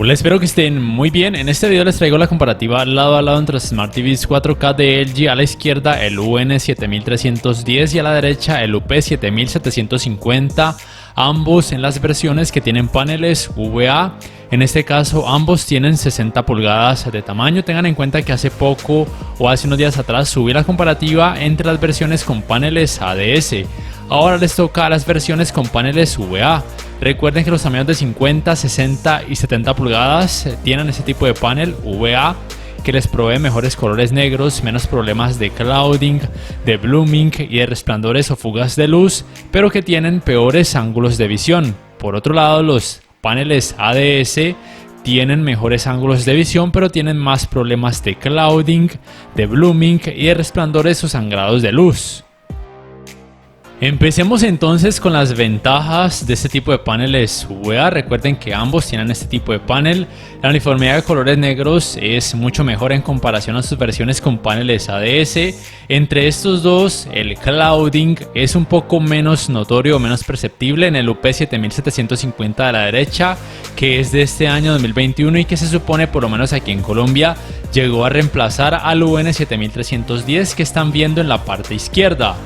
Hola, espero que estén muy bien. En este video les traigo la comparativa lado a lado entre los Smart TVs 4K de LG. A la izquierda el UN7310 y a la derecha el UP7750, ambos en las versiones que tienen paneles VA. En este caso ambos tienen 60 pulgadas de tamaño. Tengan en cuenta que hace poco o hace unos días atrás subí la comparativa entre las versiones con paneles ADS. Ahora les toca a las versiones con paneles VA. Recuerden que los tamaños de 50, 60 y 70 pulgadas tienen ese tipo de panel VA que les provee mejores colores negros, menos problemas de clouding, de blooming y de resplandores o fugas de luz, pero que tienen peores ángulos de visión. Por otro lado, los paneles ADS tienen mejores ángulos de visión, pero tienen más problemas de clouding, de blooming y de resplandores o sangrados de luz. Empecemos entonces con las ventajas de este tipo de paneles VA. Recuerden que ambos tienen este tipo de panel. La uniformidad de colores negros es mucho mejor en comparación a sus versiones con paneles ADS. Entre estos dos, el clouding es un poco menos notorio o menos perceptible en el UP7750 de la derecha, que es de este año 2021 y que se supone, por lo menos aquí en Colombia, llegó a reemplazar al UN7310 que están viendo en la parte izquierda.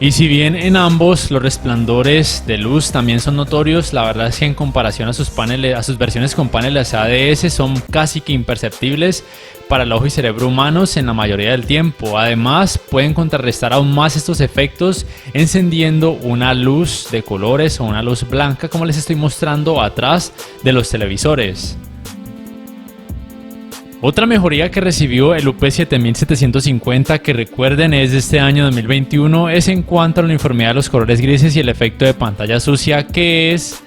Y si bien en ambos los resplandores de luz también son notorios, la verdad es que en comparación a sus versiones con paneles ADS son casi que imperceptibles para el ojo y cerebro humanos en la mayoría del tiempo. Además, pueden contrarrestar aún más estos efectos encendiendo una luz de colores o una luz blanca, como les estoy mostrando atrás de los televisores. Otra mejoría que recibió el UP7750, que recuerden es de este año 2021, es en cuanto a la uniformidad de los colores grises y el efecto de pantalla sucia, que es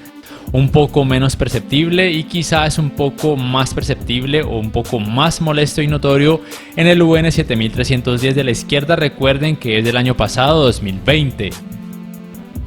un poco menos perceptible y quizá es un poco más perceptible o un poco más molesto y notorio en el UN7310 de la izquierda. Recuerden que es del año pasado, 2020.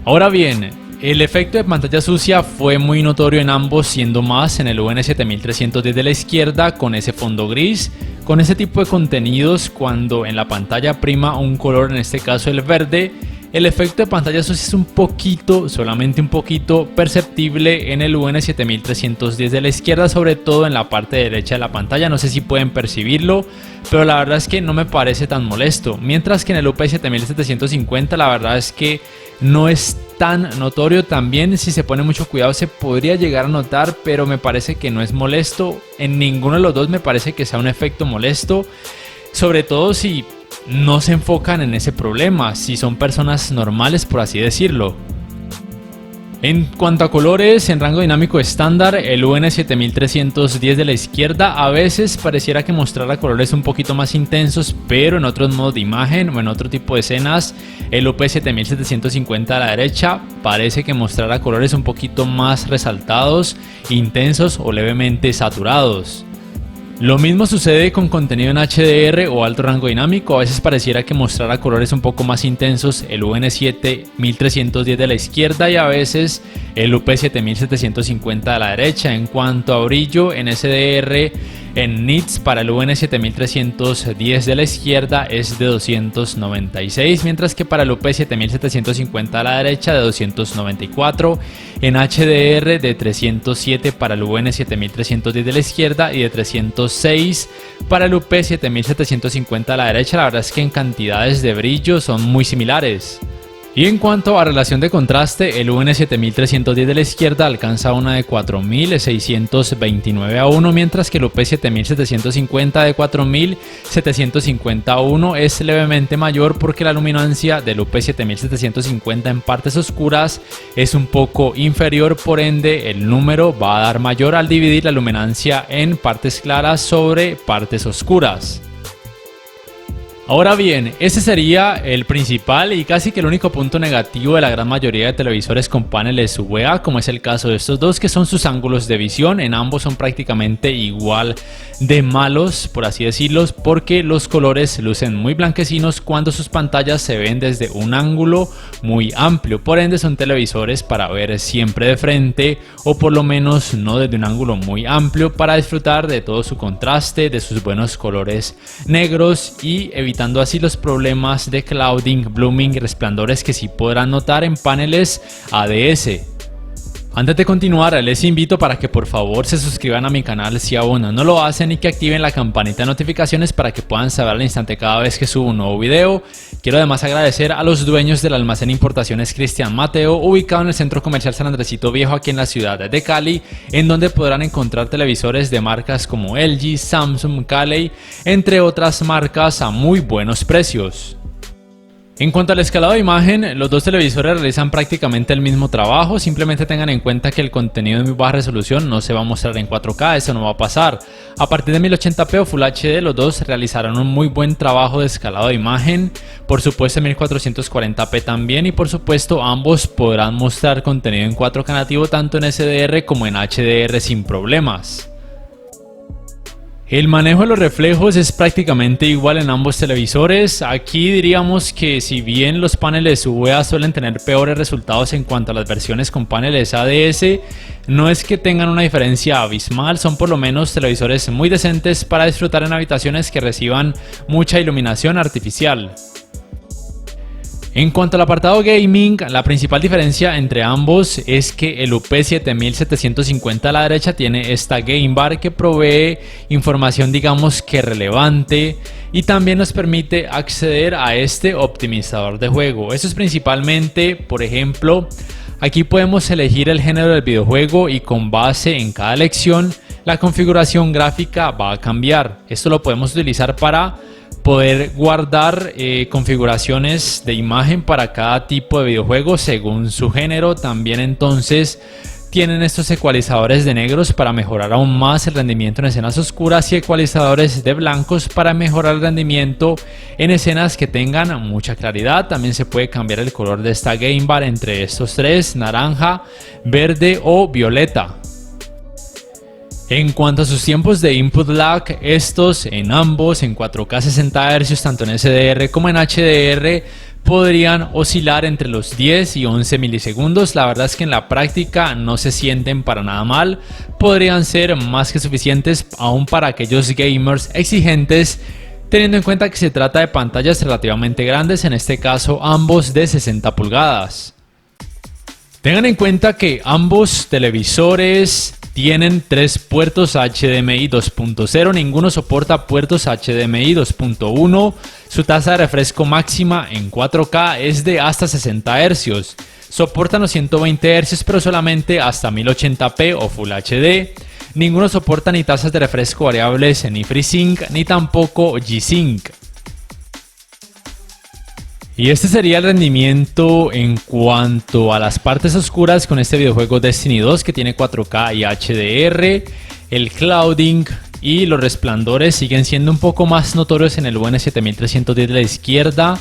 Ahora bien, el efecto de pantalla sucia fue muy notorio en ambos, siendo más en el UN7310 de la izquierda con ese fondo gris, con ese tipo de contenidos cuando en la pantalla prima un color, en este caso el verde. El efecto de pantalla sucia es un poquito, solamente un poquito perceptible en el UN7310 de la izquierda, sobre todo en la parte derecha de la pantalla. No sé si pueden percibirlo, pero la verdad es que no me parece tan molesto. Mientras que en el UP7750 la verdad es que no es tan notorio. También si se pone mucho cuidado se podría llegar a notar, pero me parece que no es molesto. En ninguno de los dos me parece que sea un efecto molesto, sobre todo si no se enfocan en ese problema, si son personas normales, por así decirlo. En cuanto a colores, en rango dinámico estándar, el UN7310 de la izquierda a veces pareciera que mostrara colores un poquito más intensos, pero en otros modos de imagen o en otro tipo de escenas, el UP7750 de la derecha parece que mostrara colores un poquito más resaltados, intensos o levemente saturados. Lo mismo sucede con contenido en HDR o alto rango dinámico. A veces pareciera que mostrara colores un poco más intensos el UN7310 de la izquierda y a veces el UP7750 de la derecha. En cuanto a brillo en SDR, en nits para el UN7310 de la izquierda es de 296, mientras que para el UP7750 de la derecha de 294, en HDR de 307 para el UN7310 de la izquierda y de 306 para el UP7750 de la derecha. La verdad es que en cantidades de brillo son muy similares. Y en cuanto a relación de contraste, el UN7310 de la izquierda alcanza una de 4629 a 1, mientras que el UP7750 de 4750 a 1 es levemente mayor porque la luminancia del UP7750 en partes oscuras es un poco inferior, por ende el número va a dar mayor al dividir la luminancia en partes claras sobre partes oscuras. Ahora bien, ese sería el principal y casi que el único punto negativo de la gran mayoría de televisores con paneles VA, como es el caso de estos dos, que son sus ángulos de visión. En ambos son prácticamente igual de malos, por así decirlo, porque los colores lucen muy blanquecinos cuando sus pantallas se ven desde un ángulo muy amplio. Por ende son televisores para ver siempre de frente o por lo menos no desde un ángulo muy amplio, para disfrutar de todo su contraste, de sus buenos colores negros y evitando así los problemas de clouding, blooming y resplandores que sí podrán notar en paneles ADS. Antes de continuar, les invito para que por favor se suscriban a mi canal si aún no lo hacen y que activen la campanita de notificaciones para que puedan saber al instante cada vez que subo un nuevo video. Quiero además agradecer a los dueños del almacén Importaciones Cristian Mateo, ubicado en el Centro Comercial San Andresito Viejo aquí en la ciudad de Cali, en donde podrán encontrar televisores de marcas como LG, Samsung, Caley, entre otras marcas a muy buenos precios. En cuanto al escalado de imagen, los dos televisores realizan prácticamente el mismo trabajo, simplemente tengan en cuenta que el contenido de muy baja resolución no se va a mostrar en 4K, eso no va a pasar. A partir de 1080p o Full HD, los dos realizarán un muy buen trabajo de escalado de imagen, por supuesto en 1440p también, y por supuesto ambos podrán mostrar contenido en 4K nativo tanto en SDR como en HDR sin problemas. El manejo de los reflejos es prácticamente igual en ambos televisores. Aquí diríamos que si bien los paneles UVA suelen tener peores resultados en cuanto a las versiones con paneles ADS, no es que tengan una diferencia abismal, son por lo menos televisores muy decentes para disfrutar en habitaciones que reciban mucha iluminación artificial. En cuanto al apartado gaming, la principal diferencia entre ambos es que el UP7750 a la derecha tiene esta Game Bar que provee información digamos que relevante y también nos permite acceder a este optimizador de juego. Eso es principalmente, por ejemplo, aquí podemos elegir el género del videojuego y con base en cada elección la configuración gráfica va a cambiar. Esto lo podemos utilizar para poder guardar configuraciones de imagen para cada tipo de videojuego según su género. También entonces tienen estos ecualizadores de negros para mejorar aún más el rendimiento en escenas oscuras y ecualizadores de blancos para mejorar el rendimiento en escenas que tengan mucha claridad. También se puede cambiar el color de esta Game Bar entre estos tres: naranja, verde o violeta. En cuanto a sus tiempos de input lag, estos en ambos en 4K 60 Hz tanto en SDR como en HDR podrían oscilar entre los 10 y 11 milisegundos. La verdad es que en la práctica no se sienten para nada mal, podrían ser más que suficientes aún para aquellos gamers exigentes, teniendo en cuenta que se trata de pantallas relativamente grandes, en este caso ambos de 60 pulgadas. Tengan en cuenta que ambos televisores tienen 3 puertos HDMI 2.0, ninguno soporta puertos HDMI 2.1, su tasa de refresco máxima en 4K es de hasta 60 Hz, soportan los 120 Hz pero solamente hasta 1080p o Full HD, ninguno soporta ni tasas de refresco variables ni FreeSync ni tampoco G-Sync. Y este sería el rendimiento en cuanto a las partes oscuras con este videojuego Destiny 2 que tiene 4K y HDR, el clouding y los resplandores siguen siendo un poco más notorios en el UN7310 de la izquierda,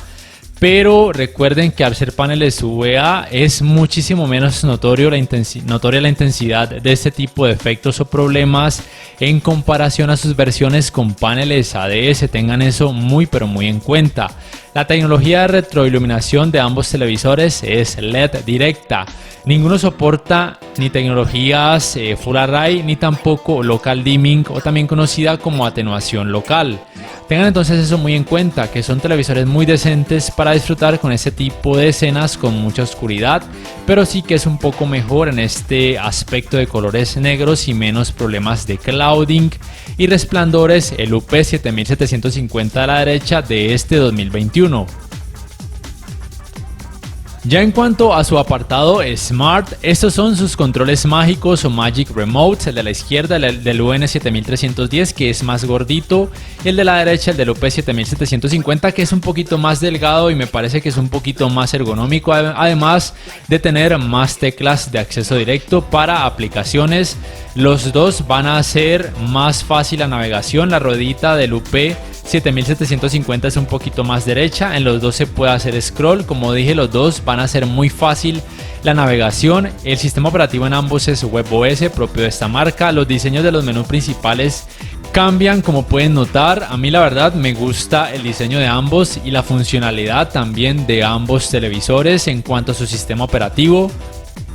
pero recuerden que al ser paneles UVA es muchísimo menos notoria la intensidad de este tipo de efectos o problemas en comparación a sus versiones con paneles ADS, tengan eso muy pero muy en cuenta. La tecnología de retroiluminación de ambos televisores es LED directa. Ninguno soporta ni tecnologías Full Array ni tampoco Local Dimming o también conocida como atenuación local. Tengan entonces eso muy en cuenta, que son televisores muy decentes para disfrutar con este tipo de escenas con mucha oscuridad, pero sí que es un poco mejor en este aspecto de colores negros y menos problemas de clouding y resplandores el UP7750 a la derecha de este 2021. Ya en cuanto a su apartado Smart, estos son sus controles mágicos o Magic Remotes, el de la izquierda el del UN7310 que es más gordito, y el de la derecha el del UP7750 que es un poquito más delgado y me parece que es un poquito más ergonómico, además de tener más teclas de acceso directo para aplicaciones. Los dos van a hacer más fácil la navegación, la ruedita del UP7750 es un poquito más derecha, en los dos se puede hacer scroll, como dije los dos van a hacer muy fácil la navegación. El sistema operativo en ambos es WebOS propio de esta marca, los diseños de los menús principales cambian como pueden notar, a mí la verdad me gusta el diseño de ambos y la funcionalidad también de ambos televisores en cuanto a su sistema operativo.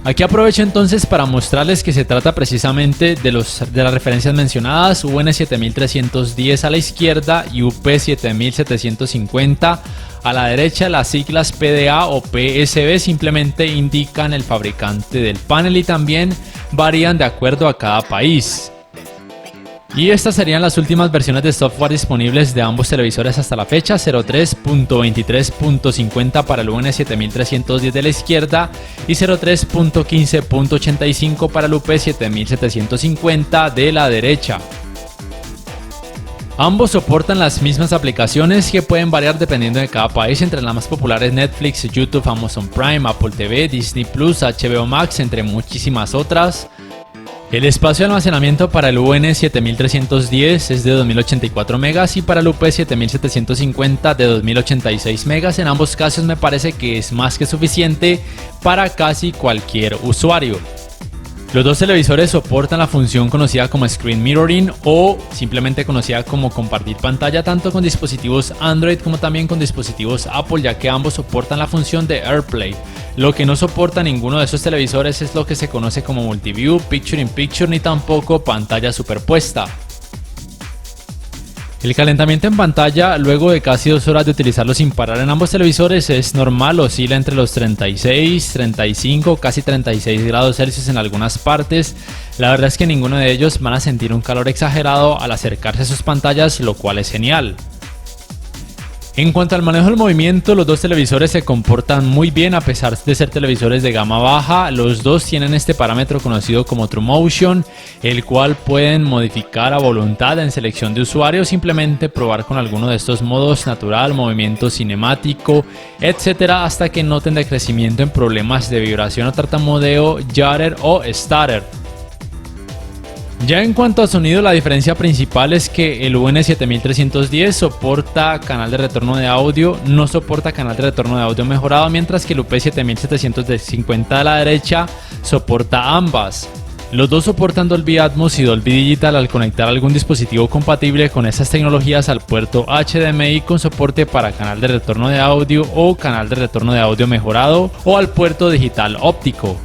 Aquí aprovecho entonces para mostrarles que se trata precisamente de las referencias mencionadas, UN7310 a la izquierda y UP7750 a la derecha. Las siglas PDA o PSB simplemente indican el fabricante del panel y también varían de acuerdo a cada país. Y estas serían las últimas versiones de software disponibles de ambos televisores hasta la fecha: 03.23.50 para el UN7310 de la izquierda y 03.15.85 para el UP7750 de la derecha. Ambos soportan las mismas aplicaciones que pueden variar dependiendo de cada país, entre las más populares Netflix, YouTube, Amazon Prime, Apple TV, Disney Plus, HBO Max, entre muchísimas otras. El espacio de almacenamiento para el UN7310 es de 2084 megas y para el UP7750 de 2086 megas. En ambos casos me parece que es más que suficiente para casi cualquier usuario. Los dos televisores soportan la función conocida como Screen Mirroring o simplemente conocida como compartir pantalla, tanto con dispositivos Android como también con dispositivos Apple, ya que ambos soportan la función de AirPlay. Lo que no soporta ninguno de esos televisores es lo que se conoce como Multiview, Picture in Picture, ni tampoco pantalla superpuesta. El calentamiento en pantalla luego de casi 2 horas de utilizarlo sin parar en ambos televisores es normal, oscila entre los 36, 35, casi 36 grados Celsius en algunas partes. La verdad es que ninguno de ellos van a sentir un calor exagerado al acercarse a sus pantallas, lo cual es genial. En cuanto al manejo del movimiento, los dos televisores se comportan muy bien a pesar de ser televisores de gama baja. Los dos tienen este parámetro conocido como TrueMotion, el cual pueden modificar a voluntad en selección de usuario, simplemente probar con alguno de estos modos: natural, movimiento cinemático, etcétera, hasta que noten decrecimiento en problemas de vibración o tartamudeo, judder o stutter. Ya en cuanto a sonido, la diferencia principal es que el UN7310 soporta canal de retorno de audio, no soporta canal de retorno de audio mejorado, mientras que el UP7750 de la derecha soporta ambas. Los dos soportan Dolby Atmos y Dolby Digital al conectar algún dispositivo compatible con estas tecnologías al puerto HDMI con soporte para canal de retorno de audio o canal de retorno de audio mejorado, o al puerto digital óptico.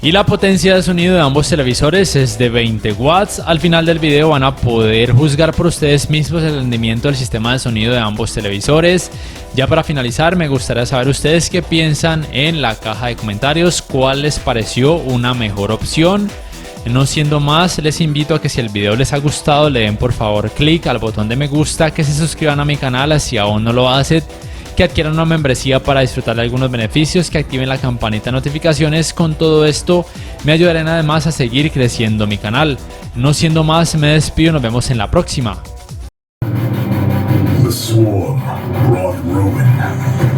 Y la potencia de sonido de ambos televisores es de 20 watts. Al final del video van a poder juzgar por ustedes mismos el rendimiento del sistema de sonido de ambos televisores. Ya para finalizar, me gustaría saber ustedes qué piensan en la caja de comentarios, cuál les pareció una mejor opción. No siendo más, les invito a que si el video les ha gustado le den por favor clic al botón de me gusta, que se suscriban a mi canal si aún no lo hacen, que adquieran una membresía para disfrutar de algunos beneficios, que activen la campanita de notificaciones. Con todo esto me ayudarán además a seguir creciendo mi canal. No siendo más, me despido y nos vemos en la próxima. The swarm brought ruin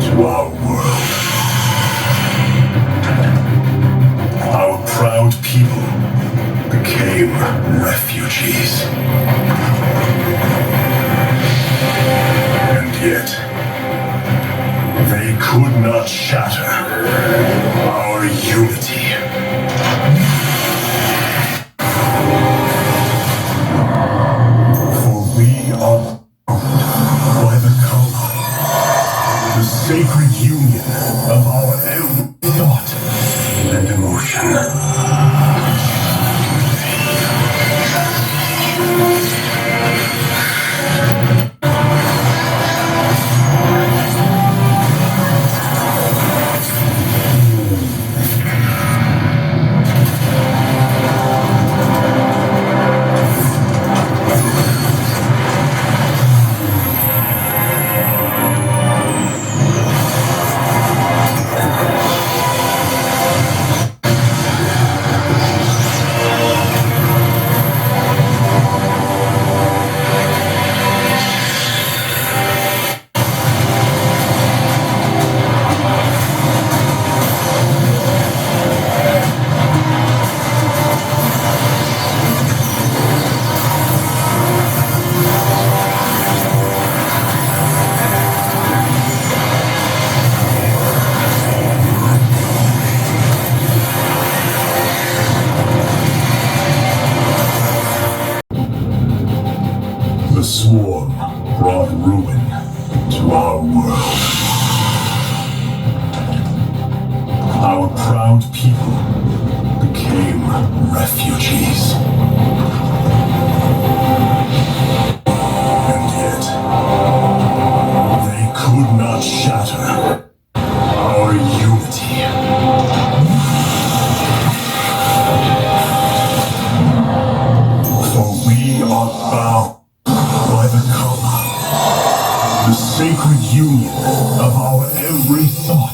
to our world. Our proud people became refugees. And yet they could not shatter our unity. For we are bound by the code, the sacred union of our every thought and emotion. The swarm brought ruin to our world. Our proud people became refugees. And yet, they could not shatter our unity. For we are bound by the color, the sacred union of our every thought.